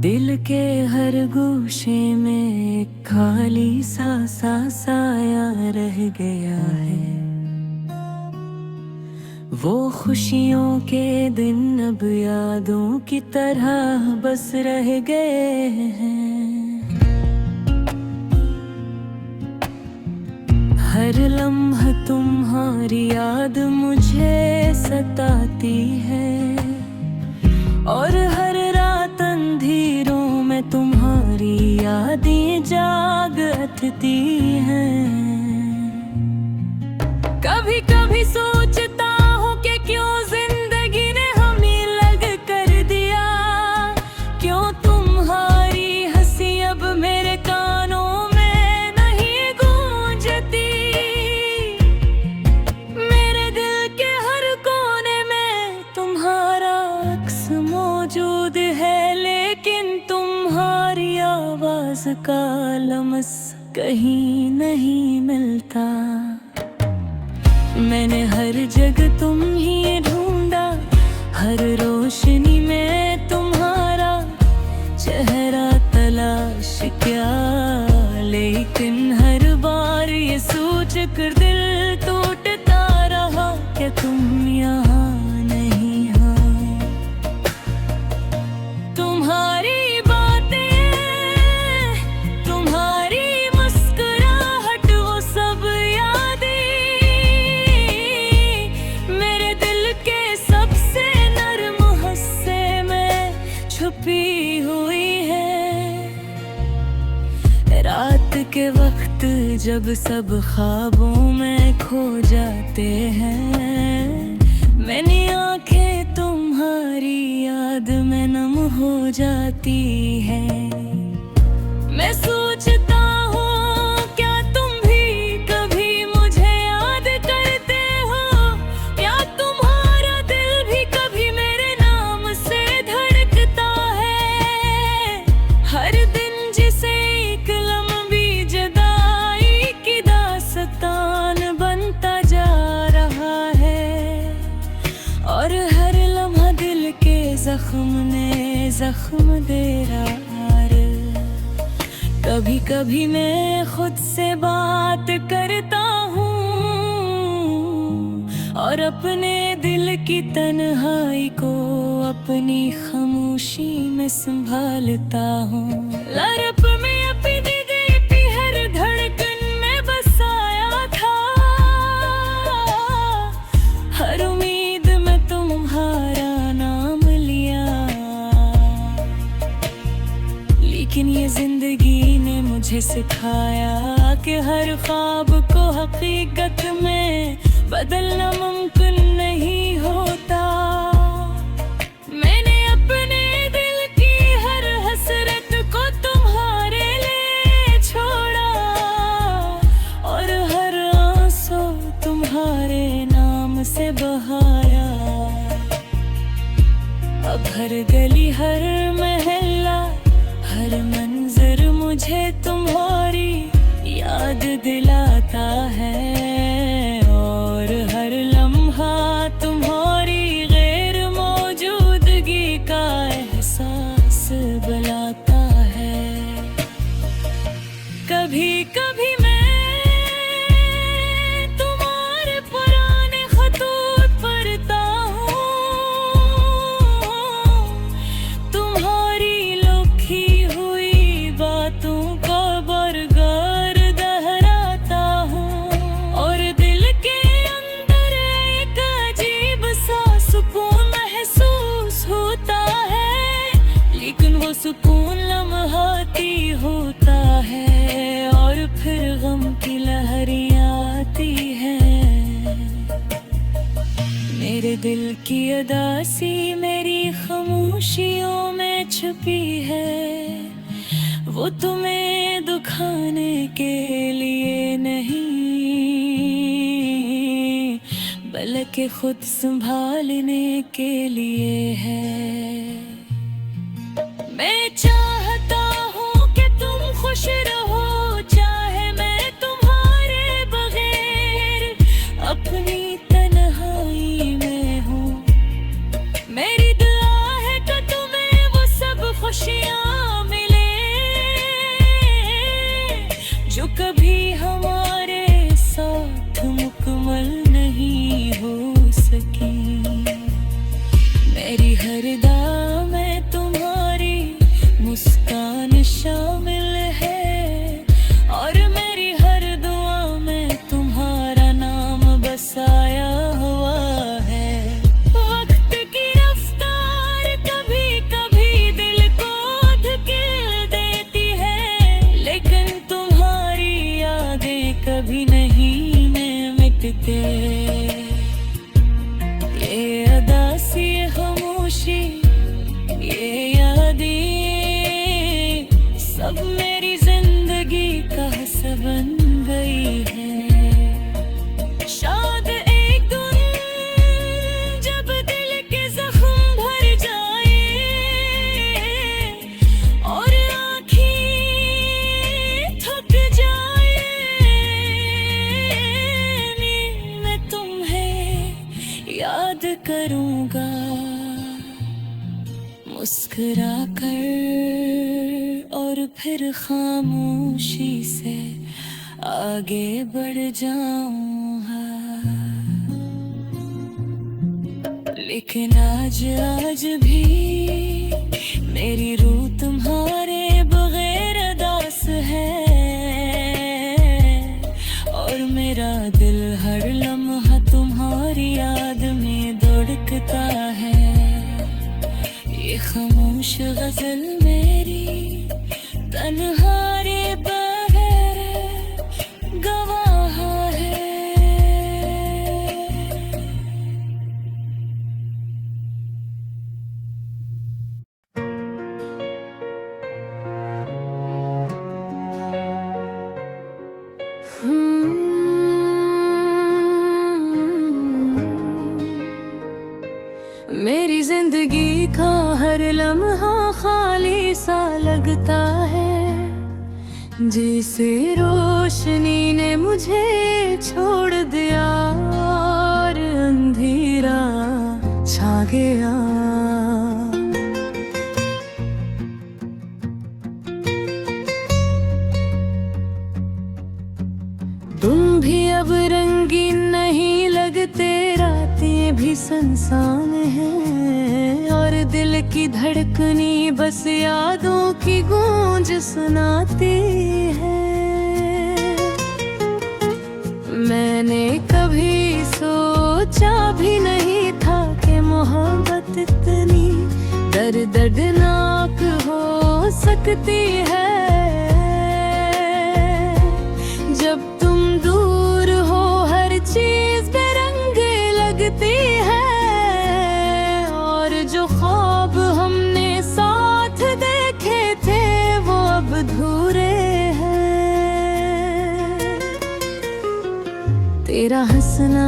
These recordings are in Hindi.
दिल के हर गोशे में एक खाली सा साया रह गया है। वो खुशियों के दिन अब यादों की तरह बस रह गए हैं। हर लम्हा तुम्हारी याद मुझे सताती है और हर रात अंधेरों में तुम्हारी यादें जाग उठती हैं। कभी कभी सोचता हूँ कि क्यों जिंदगी ने हमें लग कर दिया, क्यों तुम्हारी हंसी अब मेरे कानों में नहीं गूंजती। मेरे दिल के हर कोने में तुम्हारा अक्स मौजूद है, लेकिन तुम्हारी आवाज का लम्स कहीं नहीं मिलता। मैंने हर जगह तुम ही ढूंढा, हर रोशनी में तुम्हारा चेहरा तलाश किया, लेकिन हर बार ये सोच कर दिल टूटता रहा कि तुम यहाँ नहीं हो। तुम्हारी बातें, तुम्हारी मुस्कुराहट, वो सब यादें मेरे दिल के सबसे नर्म हिस्से में छुपी हुई है। रात के वक्त जब सब ख्वाबों में खो जाते हैं, मैंने आंखें तुम्हारी याद में नम हो जाती है। मैं सोचता हूँ क्या तुम भी कभी मुझे याद करते हो, या तुम्हारा दिल भी कभी मेरे नाम से धड़कता है। हर दिन जिसे एक लंबी जुदाई की दास्तान बनता जा रहा है, और हर लम्हा दिल के जख्म ने जख्म दे रहा है। कभी कभी मैं खुद से बात करता हूँ और अपने दिल की तन्हाई को अपनी खामोशी में संभालता हूँ। लरप में अपनी देती हर धड़कन में बसाया था, हर उम्मीद में तुम्हारा नाम लिया, लेकिन ये जिंदगी ने मुझे सिखाया कि हर ख्वाब को हकीकत में बदलना मुमकिन नहीं होता। मैंने अपने दिल की हर हसरत को तुम्हारे लिए छोड़ा, और हर आंसू तुम्हारे नाम से बहाया। अब हर गली, हर महल्ला, हर मंजर मुझे तुम्हारी याद दिलाता है, और हर लम्हा तुम्हारी गैर मौजूदगी का एहसास बुलाता है। कभी कभी मैं तुम्हारे पुराने खतूत पढ़ता हूँ, तुम्हारी लिखी हुई बातों को बरगार दोहराता हूँ, और दिल के अंदर एक अजीब सा सुकून महसूस होता है, लेकिन वो सुकून लम्हाती होता है, और फिर गम की लहरियाँ आती हैं। मेरे दिल की उदासी मेरी खामोशियों में छुपी है, वो तुम्हें दुखाने के लिए नहीं, बल्कि खुद संभालने के लिए है। मैं चाहता हूँ कि तुम खुश रहो, चाहे मैं तुम्हारे बगैर अपनी तन्हाई में हूँ। मेरी दुआ है कि तुम्हें वो सब खुशियाँ मुस्कुरा कर और फिर खामोशी से आगे बढ़ जाऊंगा। लेकिन आज भी मेरी रूह तुम्हारे बगैर अदास है, और मेरा दिल हर लम्हा तुम्हारी याद में धड़कता है। ये खामोश गजल मेरी तन्हारे बगैर गवाह है। मेरी जिंदगी का हर लम्हा खाली सा लगता है, जिसे रोशनी ने मुझे छोड़ दिया और अंधेरा छा गया। तुम भी अब रंगीन नहीं लगते, रातें भी सुनसान हैं, और दिल की धड़कनी बस यादों की गूंज सुनाती है। मैंने कभी सोचा भी नहीं था कि मोहब्बत इतनी दर्दनाक हो सकती है। जब तुम दूर हो हर चीज बेरंग लगती है, और जो ख्वाब हमने साथ देखे थे वो अब अधूरे हैं। तेरा हंसना,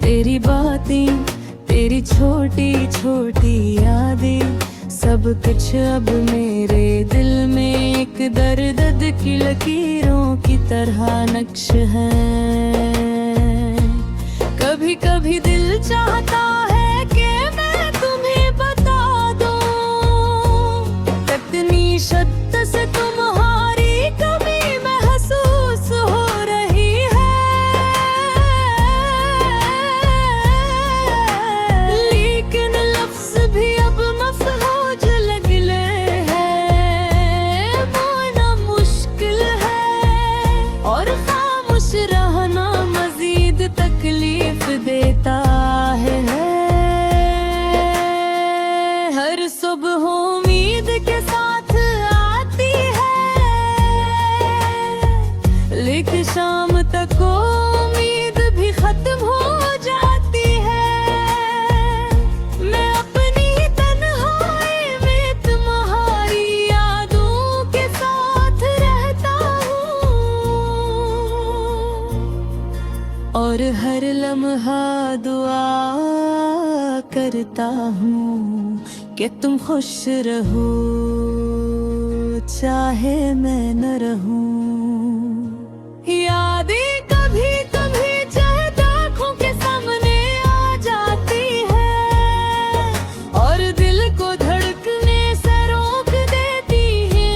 तेरी बातें, तेरी छोटी छोटी यादें, सब कुछ अब मेरे दिल में एक दर्द की लकीरों की तरह नक्श है। कभी कभी दिल चाहता है कि मैं तुम्हें बता दूं, कितनी शद्दत से तुम्हारी कमी महसूस हो रही है। लेकिन लफ्ज भी अब मफहूज लगले हैं, बोलना मुश्किल है, और खामोश रहना मजीद तकलीफ देता है। हर सुबह उम्मीद के साथ आती है, लेकिन शाम तक उम्मीद भी खत्म हो जाती है। मैं अपनी तन्हाई में तुम्हारी यादों के साथ रहता हूँ, और हर लम्हा दुआ करता हूँ कि तुम खुश रहो, चाहे मैं न रहूं। यादें कभी कभी चाहे आँखों के सामने आ जाती है, और दिल को धड़कने से रोक देती है।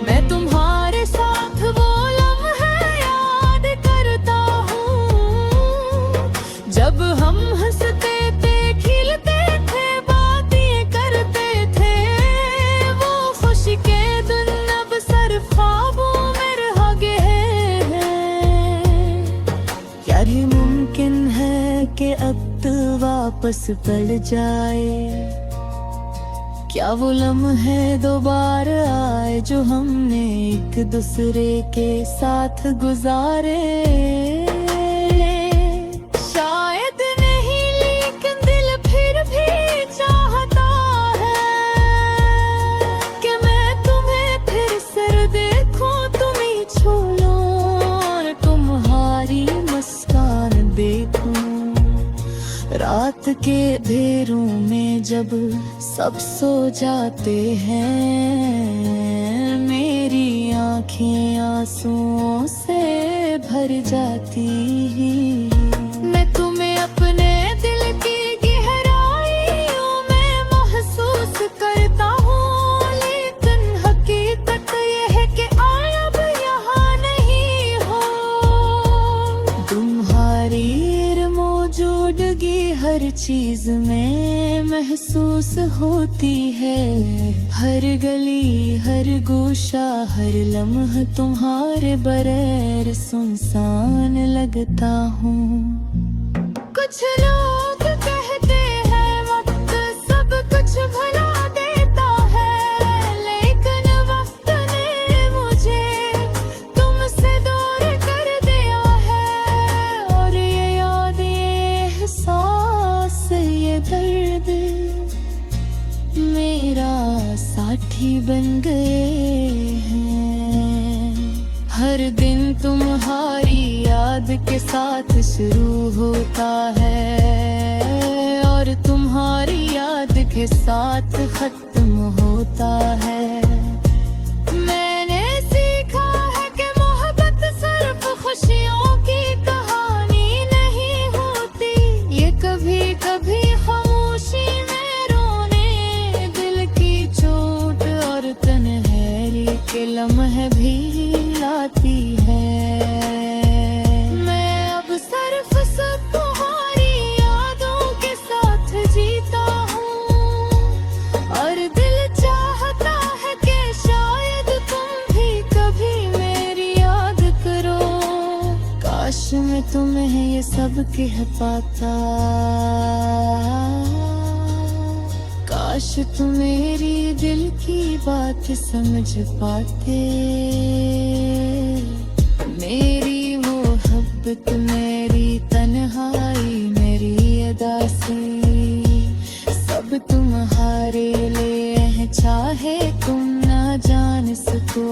मैं तुम्हारे साथ वो लम्हे याद करता हूँ, जब हम हंसते थे, खिलते थे, बातें करते थे। वो खुशी के दिन अब सिर्फ ख्वाबों में रह गए हैं। क्या ये मुमकिन है कि अब तो वापस पड़ जाए? क्या वो लम्हे दोबारा आए जो हमने एक दूसरे के साथ गुजारे? शायद नहीं, लेकिन दिल फिर भी चाहता है कि मैं तुम्हें फिर से देखूं, तुम ही छू लूं और तुम्हारी मुस्कान देखूं। रात के अंधेरों में जब सब सो जाते हैं, मेरी आंखें आंसुओं से भर जाती। मैं तुम्हें अपने दिल की गहराइयों में चीज में महसूस होती है। हर गली हर गोशा हर लम्हा तुम्हारे बगैर सुनसान लगता हूँ। कुछ लोग कहते हैं वक्त सब कुछ भुला देता है, लेकिन वक्त ने मुझे तुमसे दूर कर दिया है। और ये याद ये एहसास ये दर्द मेरा साथी बन गए हैं। हर दिन तुम्हारी याद के साथ शुरू होता है और तुम्हारी याद के साथ खत्म होता है। मैंने सीखा है कि मोहब्बत सिर्फ खुशियों की कहानी नहीं होती, ये कभी कभी खामोशी में रोने दिल की चोट और तन्हाई के लम्हे भी लाती है। मैं अब सिर्फ सब तुम्हारी यादों के साथ जीता हूँ और दिल चाहता है कि शायद तुम भी कभी मेरी याद करो। काश मैं तुम्हें ये सब कह पाता, काश तुम मेरी दिल की बात समझ पाते। मेरी मोहब्बत मेरी तन्हाई मेरी उदासी सब तुम्हारे लिए है, चाहे तुम ना जान सको।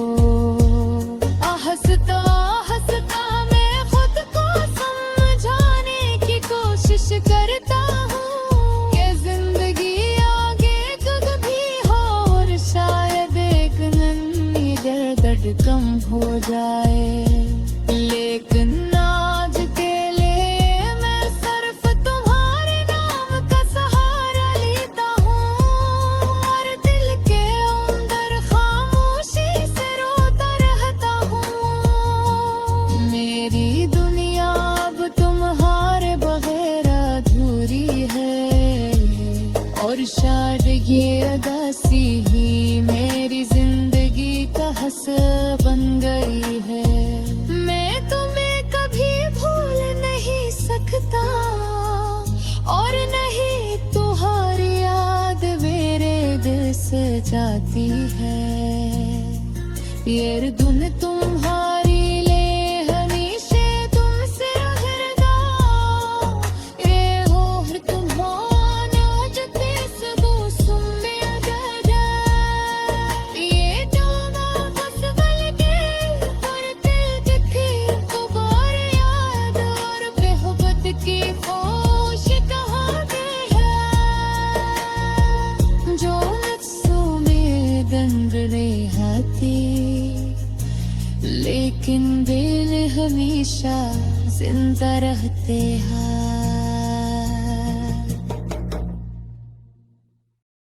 हंसता हंसता मैं खुद को समझाने की कोशिश करता हूँ कि जिंदगी आगे कद भी हो और शायद एक नन्ही दर्द कम हो जाए। लेकिन आज के लिए मैं सिर्फ तुम्हारे नाम का सहारा लेता हूँ और दिल के अंदर खामोशी से रोता रहता हूँ। मेरी दुनिया अब तुम्हारे बगैर अधूरी है और शायद ये उदासी ही मेरी जिंदगी का हंस बन गई है। मैं तुम्हें कभी भूल नहीं सकता और नहीं तुम्हारी याद मेरे दिल से जाती है। ये धुन तुम्हारी ले हमेशा तुमसे रहगा, ये हो हर तुम्हारा जते सबो सुनने आजा। ये जाना बस बल के और दिल दिखे गुबार याद और बेहबत की होश कहाँ गई है, जो नफ्सों में दंग रहती लेकिन दिल हमेशा जिंदा रहते हैं।